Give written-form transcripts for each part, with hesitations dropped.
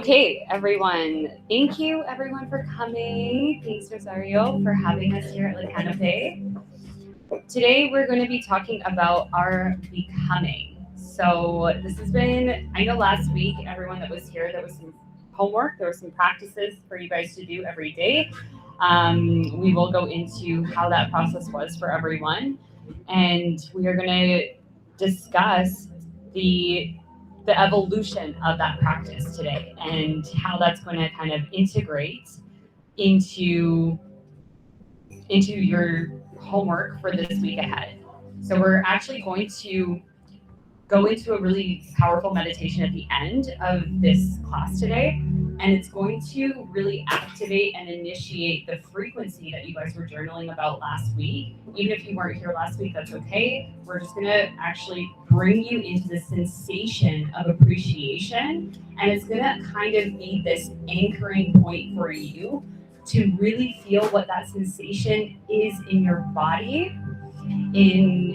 Okay, everyone. Thank you, everyone, for coming. Thanks, Rosario, for having us here at La Canopy. Today, we're going to be talking about our becoming. So, this has been, I know last week, everyone that was here, there was some homework, there were some practices for you guys to do every day. We will go into how that process was for everyone, and we are going to discuss the the evolution of that practice today and how that's going to kind of integrate into your homework for this week ahead. So we're actually going to go into a really powerful meditation at the end of this class today. And it's going to really activate and initiate the frequency that you guys were journaling about last week. Even if you weren't here last week, that's okay. We're just going to actually bring you into the sensation of appreciation. And it's going to kind of be this anchoring point for you to really feel what that sensation is in your body, in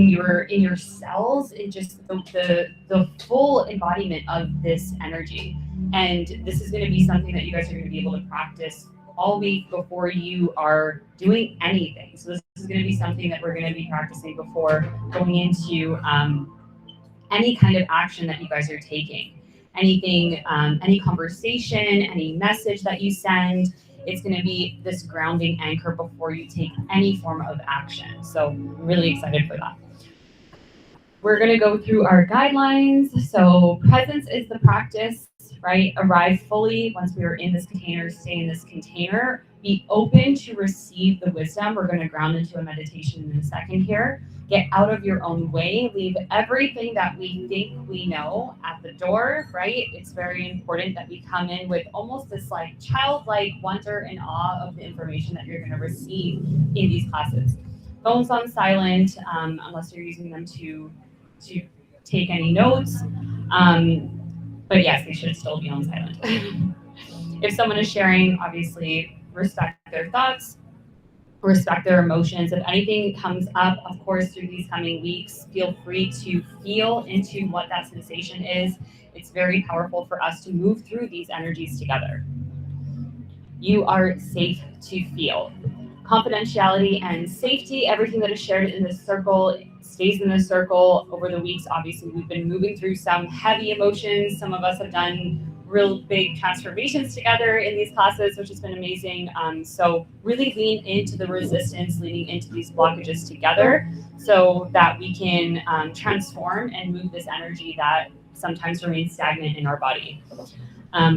your cells, in just the full embodiment of this energy. And this is going to be something that you guys are going to be able to practice all week before you are doing anything. So this is going to be something that we're going to be practicing before going into any kind of action that you guys are taking. Anything, any conversation, any message that you send, it's going to be this grounding anchor before you take any form of action. So I'm really excited for that. We're going to go through our guidelines. So presence is the practice, right? Arrive fully once we are in this container, stay in this container. Be open to receive the wisdom. We're going to ground into a meditation in a second here. Get out of your own way. Leave everything that we think we know at the door, right? It's very important that we come in with almost this like childlike wonder and awe of the information that you're going to receive in these classes. Phones on silent, unless you're using them to take any notes. But yes, they should still be on silent. If someone is sharing, obviously respect their thoughts, respect their emotions. If anything comes up, of course, through these coming weeks, feel free to feel into what that sensation is. It's very powerful for us to move through these energies together. You are safe to feel. Confidentiality and safety, everything that is shared in this circle stays in this circle. Over the weeks, obviously, we've been moving through some heavy emotions. Some of us have done real big transformations together in these classes, which has been amazing. So really lean into the resistance, leaning into these blockages together so that we can transform and move this energy that sometimes remains stagnant in our body.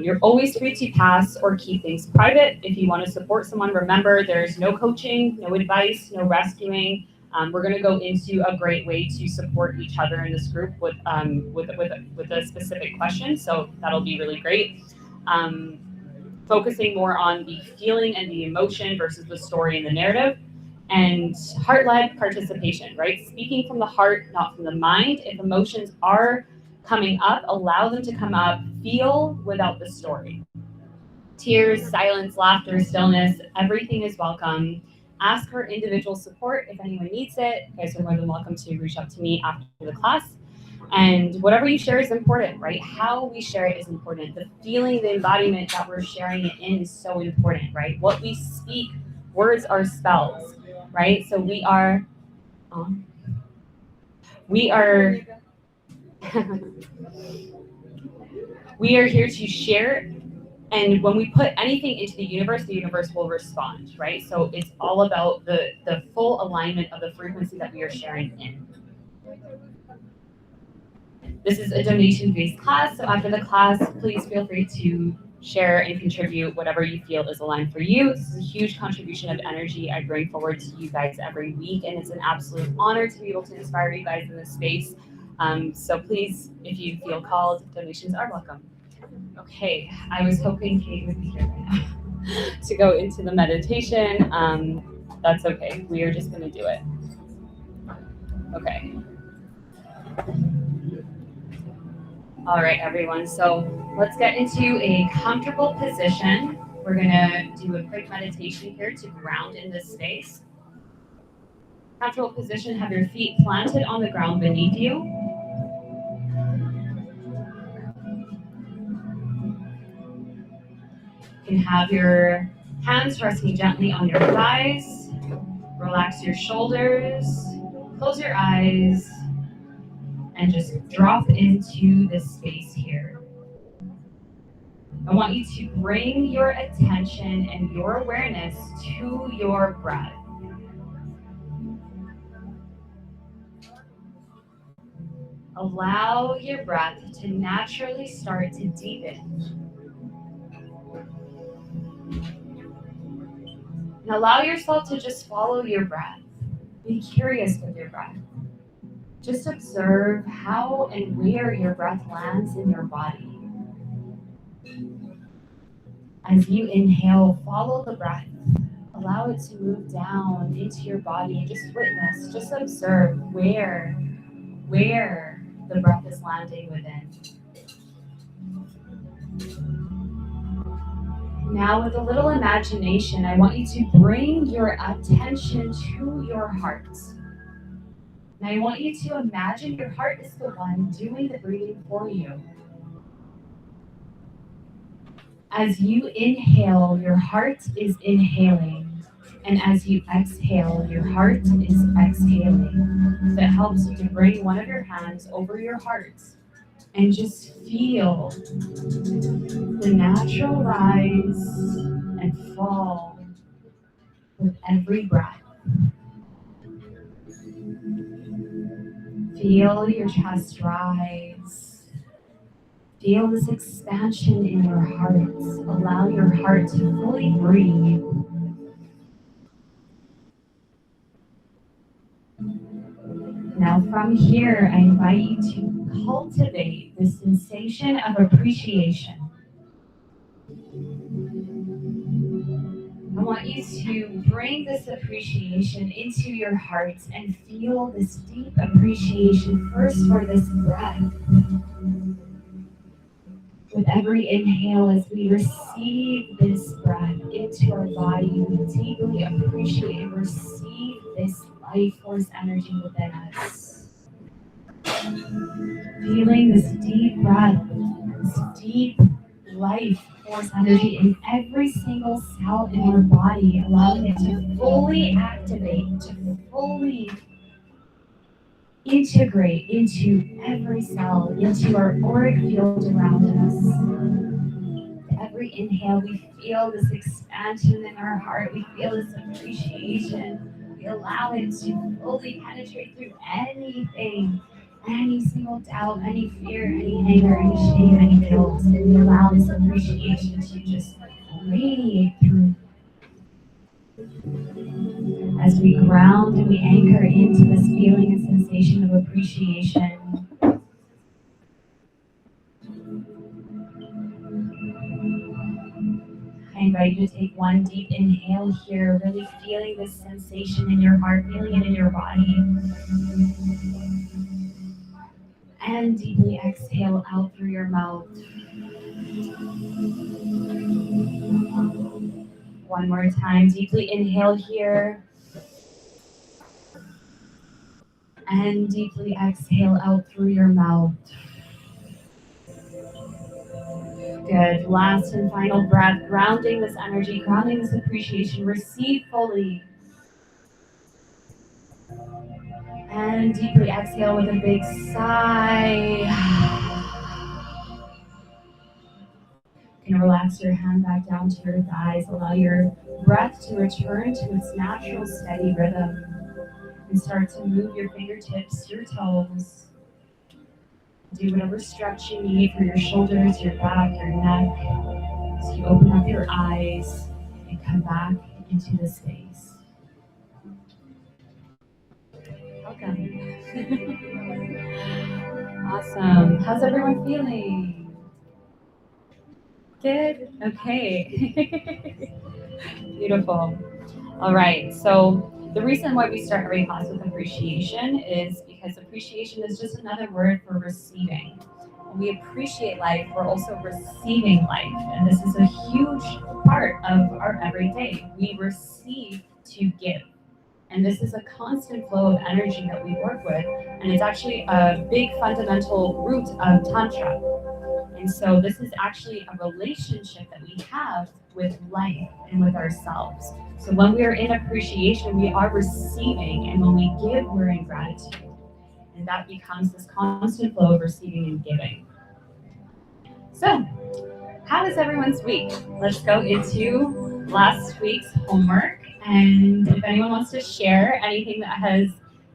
You're always free to pass or keep things private. If you want to support someone, remember there's no coaching, no advice, no rescuing. We're going to go into a great way to support each other in this group with a specific question. So that'll be really great. Focusing more on the feeling and the emotion versus the story and the narrative. And heart-led participation, right? Speaking from the heart, not from the mind. If emotions are coming up, allow them to come up. Feel without the story. Tears, silence, laughter, stillness, everything is welcome. Ask for individual support if anyone needs it. You guys are more than welcome to reach out to me after the class. And whatever you share is important, right? How we share it is important. The feeling, the embodiment that we're sharing it in is so important, right? What we speak, words are spells, right? So we are we are here to share. And when we put anything into the universe will respond, right? So it's all about the full alignment of the frequency that we are sharing in. This is a donation-based class, so after the class, please feel free to share and contribute whatever you feel is aligned for you. This is a huge contribution of energy I bring forward to you guys every week, and it's an absolute honor to be able to inspire you guys in this space. So please, if you feel called, donations are welcome. Okay, I was hoping Kate would be here right now to go into the meditation. That's okay. We are just going to do it. Okay. All right, everyone. So let's get into a comfortable position. We're going to do a quick meditation here to ground in this space. Comfortable position, have your feet planted on the ground beneath you. You can have your hands resting gently on your thighs. Relax your shoulders. Close your eyes. And just drop into this space here. I want you to bring your attention and your awareness to your breath. Allow your breath to naturally start to deepen. And allow yourself to just follow your breath. Be curious with your breath. Just observe how and where your breath lands in your body. As you inhale, follow the breath. Allow it to move down into your body and just witness, just observe where the breath is landing within. Now, with a little imagination, I want you to bring your attention to your heart. Now, I want you to imagine your heart is the one doing the breathing for you. As you inhale, your heart is inhaling. And as you exhale, your heart is exhaling. So it helps you to bring one of your hands over your heart and just feel the natural rise and fall with every breath. Feel your chest rise. Feel this expansion in your heart. Allow your heart to fully breathe. Now from here, I invite you to cultivate the sensation of appreciation. I want you to bring this appreciation into your heart and feel this deep appreciation first for this breath. With every inhale, as we receive this breath into our body, we deeply appreciate and receive this life force energy within us. Feeling this deep breath, this deep life force energy in every single cell in our body, allowing it to fully activate, to fully integrate into every cell, into our auric field around us. With every inhale, we feel this expansion in our heart. We feel this appreciation. We allow it to fully penetrate through anything, any single doubt, any fear, any anger, any shame, any guilt. And we allow this appreciation to just radiate through. As we ground and we anchor into this feeling and sensation of appreciation, I invite you to take one deep inhale here, really feeling this sensation in your heart, feeling it in your body. And deeply exhale out through your mouth. One more time, deeply inhale here. And deeply exhale out through your mouth. Good. Last and final breath, grounding this energy, grounding this appreciation. Receive fully. And deeply exhale with a big sigh. You can relax your hand back down to your thighs. Allow your breath to return to its natural steady rhythm. And start to move your fingertips, your toes. Do whatever stretch you need for your shoulders, your back, your neck. So you open up your eyes and come back into the space. Welcome. Awesome. How's everyone feeling? Good? Okay. Beautiful. All right. So the reason why we start every class with appreciation is because appreciation is just another word for receiving. When we appreciate life, we're also receiving life. And this is a huge part of our everyday. We receive to give. And this is a constant flow of energy that we work with. And it's actually a big fundamental root of Tantra. And so this is actually a relationship that we have with life and with ourselves. So when we are in appreciation, we are receiving, and when we give, we're in gratitude. And that becomes this constant flow of receiving and giving. So, how was everyone's week? Let's go into last week's homework. And if anyone wants to share anything that has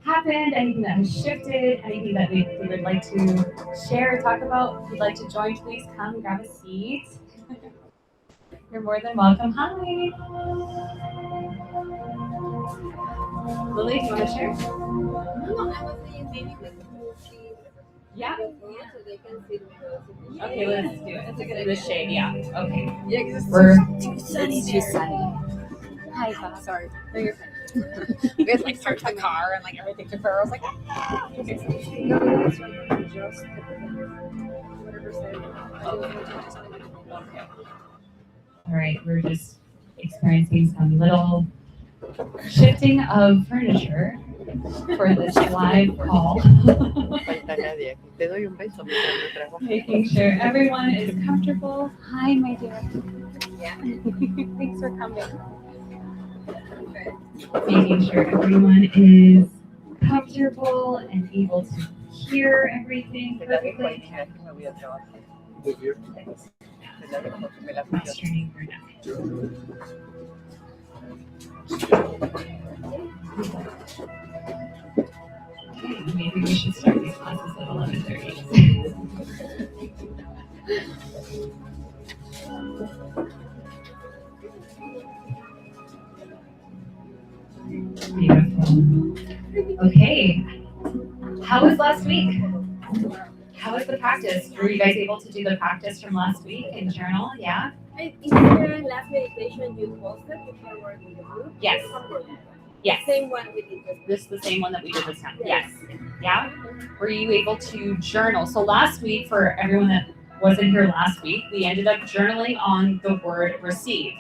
happened, anything that has shifted, anything that we would like to share or talk about, if you'd like to join, please come grab a seat. You're more than welcome. Hi. Lily, do you want to share? No, I was saying maybe we could move Yeah. so they can see the Okay, let's do it. It's a good shade. Yeah. Okay. Yeah, because It's too sunny. Hi, Bob. Sorry. No, you're fine. We had to like search the car and like everything took forever. I was like, ah. Okay. No, that's right. Just whatever said. Okay. All right, we're just experiencing some little shifting of furniture for this live call. Making sure everyone is comfortable. Hi, my dear. Yeah. Thanks for coming. Making sure everyone is comfortable and able to hear everything perfectly. Straining her neck. Okay, maybe we should start these classes at 11:30. Beautiful. Okay. How was last week? How was the practice? Were you guys able to do the practice from last week and journal? Yeah? Is there last meditation you posted before working with the group? Yes. Yes. Same one we did This is the same one that we did this time. Yes. Yeah? Were you able to journal? So last week, for everyone that wasn't here last week, we ended up journaling on the word receive.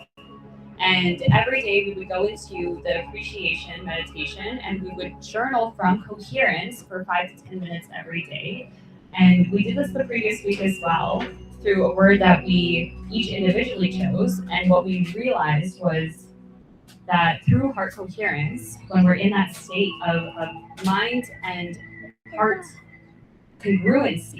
And every day we would go into the appreciation meditation and we would journal from coherence for 5 to 10 minutes every day. And we did this the previous week as well through a word that we each individually chose. And what we realized was that through heart coherence, when we're in that state of mind and heart congruency,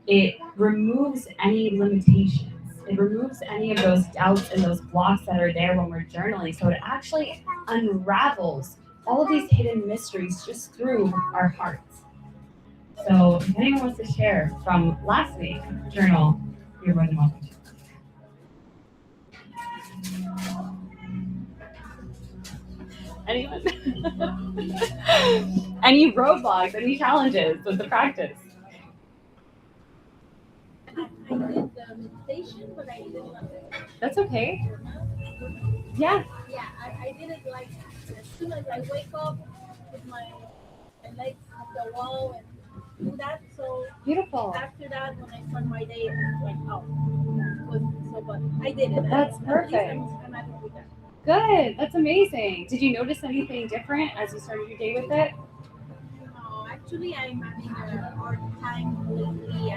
it removes any limitations. It removes any of those doubts and those blocks that are there when we're journaling. So it actually unravels all of these hidden mysteries just through our hearts. So if anyone wants to share from last week's journal, you're more than welcome to. Anyone? Any roadblocks, any challenges with the practice? I did the meditation, but I didn't love it. That's okay. Yeah. Yeah, I did it like as soon as I wake up with my legs at the wall and do that. So Beautiful. after that, when I start my day, I'm like, oh, it was so fun. I did it. That's perfect. I'm happy with that. Good. That's amazing. Did you notice anything different as you started your day with it? No, actually, I'm having a hard time lately.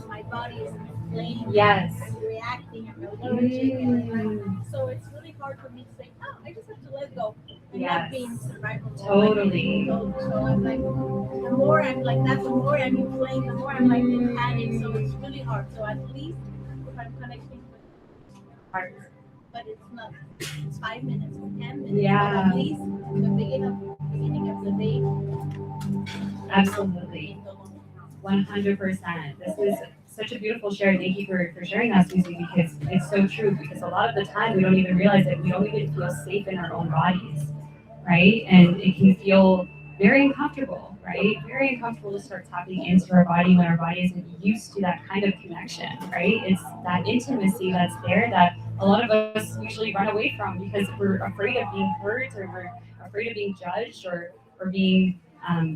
My body is inflamed. Yes. I'm reacting. I'm allergic. And so it's really hard for me to say, oh, I just have to let go. And Yes. not being survival. Totally. So I'm like, the more I'm like that, the more I'm inflamed, the more I'm like in panic. So it's really hard. So at least if I'm connecting with Heart. but it's not. It's 5 minutes or 10 minutes. Yeah. But at least at the beginning of the day. Absolutely. 100%. This is such a beautiful share. Thank you for sharing that, Susie, because it's so true. Because a lot of the time we don't even realize that we don't even feel safe in our own bodies, right? And it can feel very uncomfortable, right? Very uncomfortable to start tapping into our body when our body isn't used to that kind of connection, right? It's that intimacy that's there that a lot of us usually run away from because we're afraid of being hurt, or we're afraid of being judged, or being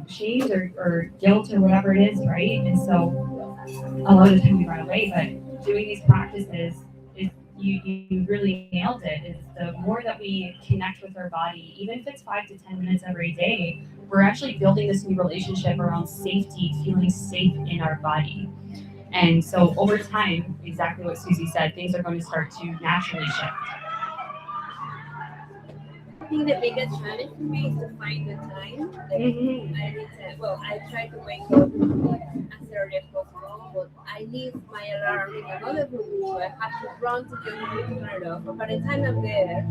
shamed or guilt or whatever it is, right? And so a lot of the time we run away, but doing these practices is you really nailed it. Is the more that we connect with our body, even if it's 5 to 10 minutes every day, we're actually building this new relationship around safety, feeling safe in our body. And so over time, exactly what Susie said, things are going to start to naturally shift. I think the biggest challenge for me is to find the time. Like, Mhm. I need to, well, I try to wake up as early as possible, but I leave my alarm in another room, so I have to run to the other room to turn it off. But by the time I'm there,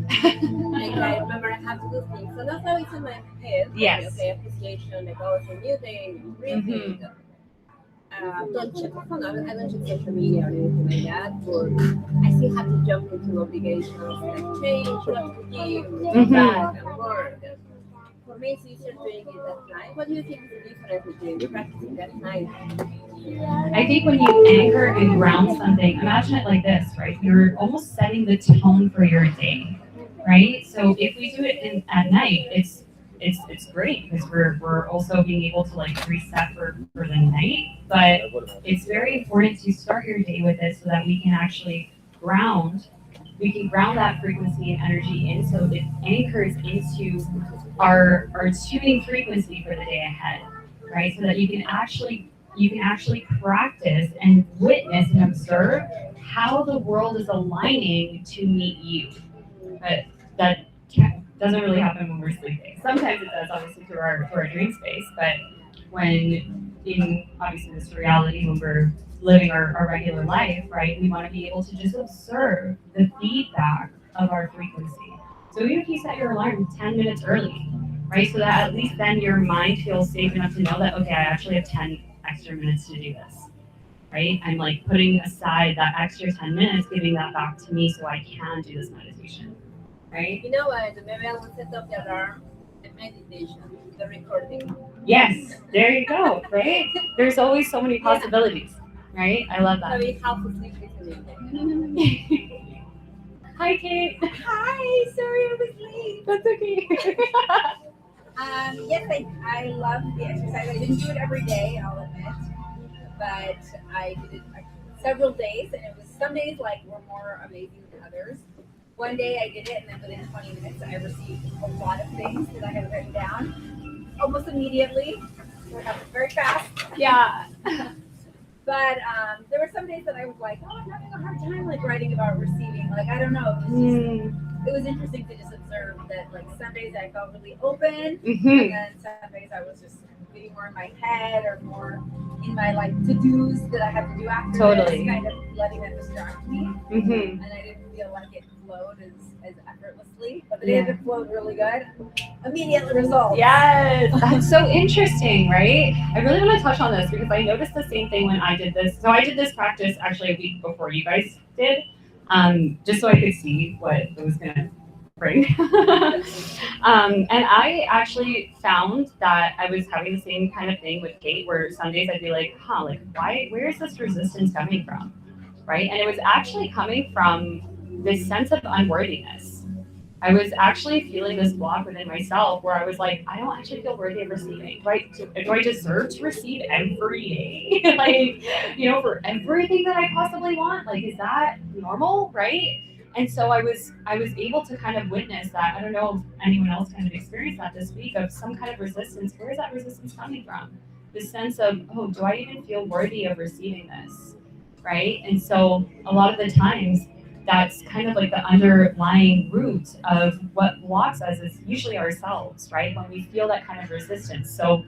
like I remember I have to do things. So that's how it's in my head. Like, Yes. okay, appreciation, like, oh, it's a new day, breathing. Mhm. Don't check my phone. I don't check social media or anything like that. But I still have to jump into obligations like change, what to give, back, and work. And for me, it's easier doing it at night. What do you think is the difference between practicing at night? I think when you anchor and ground something, imagine it like this, right? You're almost setting the tone for your day, right? So if we do it at night, it's great because we're also being able to like reset for the night. But it's very important to start your day with it so that we can actually ground. We can ground that frequency and energy in so it anchors into our tuning frequency for the day ahead, right? So that you can actually practice and witness and observe how the world is aligning to meet you. But that doesn't really happen when we're sleeping. Sometimes it does, obviously, through our dream space. But when in obviously this reality, when we're living our regular life, right, we want to be able to just observe the feedback of our frequency. So even if you set your alarm 10 minutes early, right, so that at least then your mind feels safe enough to know that, okay, I actually have 10 extra minutes to do this, right? I'm like putting aside that extra 10 minutes, giving that back to me so I can do this meditation, right? You know what? Maybe I will set up the alarm, the meditation, the recording. Yes, there you go, right? There's always so many possibilities, right? I love that. Maybe half asleep listening. Hi, Kate. Hi, sorry I was late. That's okay. Yes, I love the exercise. I didn't do it every day, I'll admit, but I did it several days, and it was some days like were more amazing than others. One day I did it, and then within 20 minutes I received a lot of things that I had written down almost immediately. So it happened very fast. Yeah. But there were some days that I was like, oh, I'm having a hard time like writing about receiving. Like I don't know. It was interesting to just observe that like some days I felt really open, and then some days I was just maybe more in my head or more in my like to-dos that I had to do after Totally. this, kind of letting that distract me. Mm-hmm. And I didn't feel like it flowed as effortlessly. But the days it flowed really good, immediate results. Yes, that's so interesting, right? I really want to touch on this because I noticed the same thing when I did this. So I did this practice actually a week before you guys did, just so I could see what it was going to bring. And I actually found that I was having the same kind of thing with Kate, where some days I'd be like, like where is this resistance coming from, right? And it was actually coming from this sense of unworthiness. I was actually feeling this block within myself where I was like, I don't actually feel worthy of receiving. Do I deserve to receive every day? Like, for everything that I possibly want? Like, is that normal, right? And so I was able to kind of witness that. I don't know if anyone else kind of experienced that this week of some kind of resistance. Where is that resistance coming from? The sense of, do I even feel worthy of receiving this? Right? And so a lot of the times, that's kind of like the underlying root of what blocks us is usually ourselves, right? When we feel that kind of resistance. So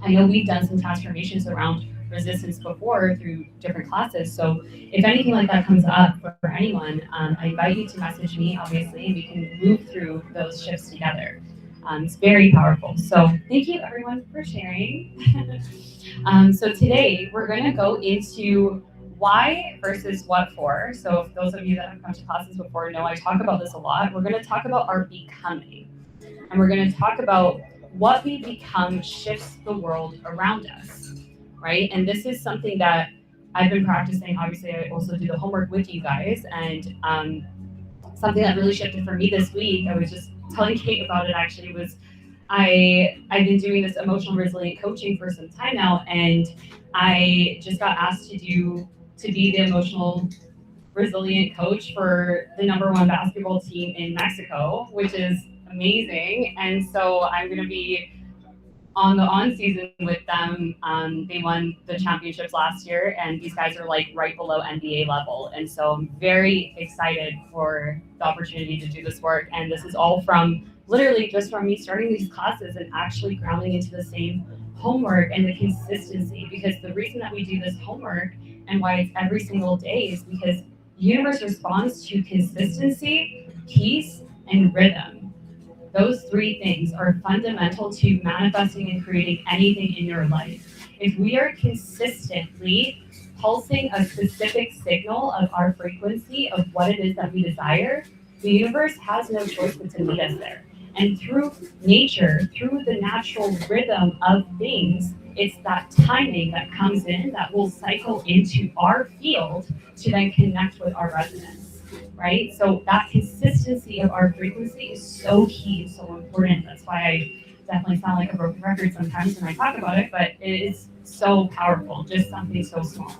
I know we've done some transformations around resistance before through different classes. So if anything like that comes up for anyone, I invite you to message me, obviously, and we can move through those shifts together. It's very powerful. So thank you everyone for sharing. So today we're going to go into why versus what for. So if those of you that have come to classes before know I talk about this a lot, we're going to talk about our becoming. And we're going to talk about what we become shifts the world around us, right? And this is something that I've been practicing. Obviously, I also do the homework with you guys. And something that really shifted for me this week, I was just telling Kate about it actually, was I've been doing this emotional resilient coaching for some time now, and I just got asked to be the emotional resilient coach for the #1 basketball team in Mexico, which is amazing. And so I'm going to be on the on season with them. They won the championships last year, and these guys are like right below NBA level. And so I'm very excited for the opportunity to do this work. And this is all from literally just from me starting these classes and actually grounding into the same homework and the consistency. Because the reason that we do this homework and why it's every single day is because the universe responds to consistency, peace, and rhythm. Those three things are fundamental to manifesting and creating anything in your life. If we are consistently pulsing a specific signal of our frequency of what it is that we desire, the universe has no choice but to meet us there. And through nature, through the natural rhythm of things, it's that timing that comes in that will cycle into our field to then connect with our resonance, right? So that consistency of our frequency is so key, so important. That's why I definitely sound like a broken record sometimes when I talk about it, but it is so powerful, just something so small.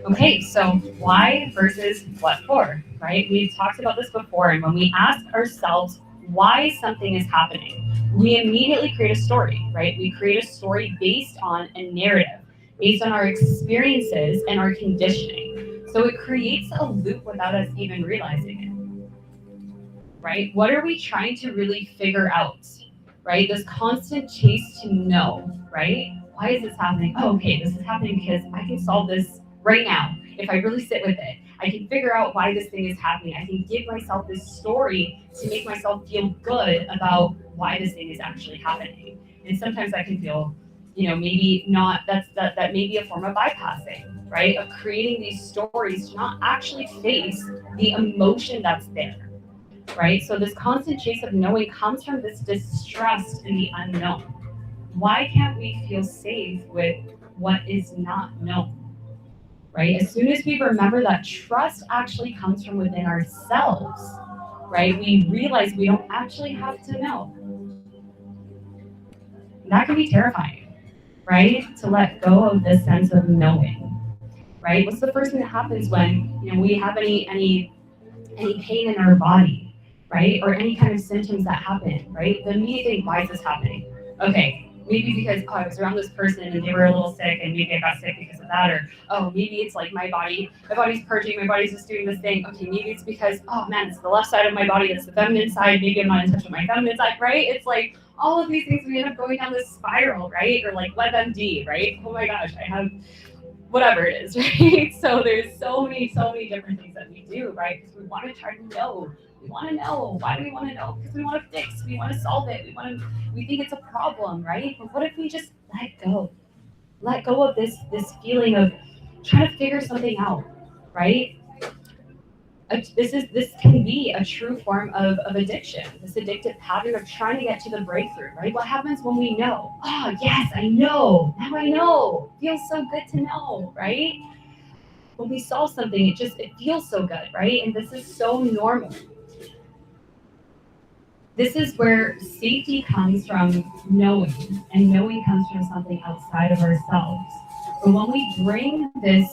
Okay, so why versus what for, right? We've talked about this before, and when we ask ourselves why something is happening, we immediately create a story, right? We create a story based on a narrative, based on our experiences and our conditioning. So it creates a loop without us even realizing it, right? What are we trying to really figure out, right? This constant chase to know, right? Why is this happening? Oh, okay, this is happening because I can solve this right now. If I really sit with it, I can figure out why this thing is happening. I can give myself this story to make myself feel good about why this thing is actually happening. And sometimes I can feel, maybe not, that may be a form of bypassing, right? Of creating these stories to not actually face the emotion that's there, right? So this constant chase of knowing comes from this distrust in the unknown. Why can't we feel safe with what is not known? Right? As soon as we remember that trust actually comes from within ourselves, right? We realize we don't actually have to know. That can be terrifying, right? To let go of this sense of knowing, right? What's the first thing that happens when we have any pain in our body, right? Or any kind of symptoms that happen, right? The immediate thing, why is this happening? Okay, maybe because I was around this person and they were a little sick and maybe I got sick because of that, or maybe it's like my body's purging, my body's just doing this thing. Okay, maybe it's because, oh man, it's the left side of my body, it's the feminine side, maybe I'm not in touch with my feminine side, right? It's like all of these things, we end up going down this spiral, right? Or like WebMD, right? Oh my gosh, I have whatever it is, right? So there's so many different things that we do, right? Because we want to try to know. We want to know. Why do we want to know? Because we want to fix. We want to solve it. We think it's a problem, right? But what if we just let go? Let go of this feeling of trying to figure something out, right? This can be a true form of addiction, this addictive pattern of trying to get to the breakthrough, right? What happens when we know? Oh, yes, I know. Now I know. Feels so good to know, right? When we solve something, it feels so good, right? And this is so normal. This is where safety comes from knowing, and knowing comes from something outside of ourselves. But when we bring this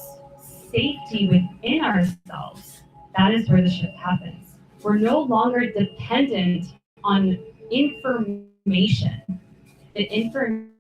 safety within ourselves, that is where the shift happens. We're no longer dependent on information. The information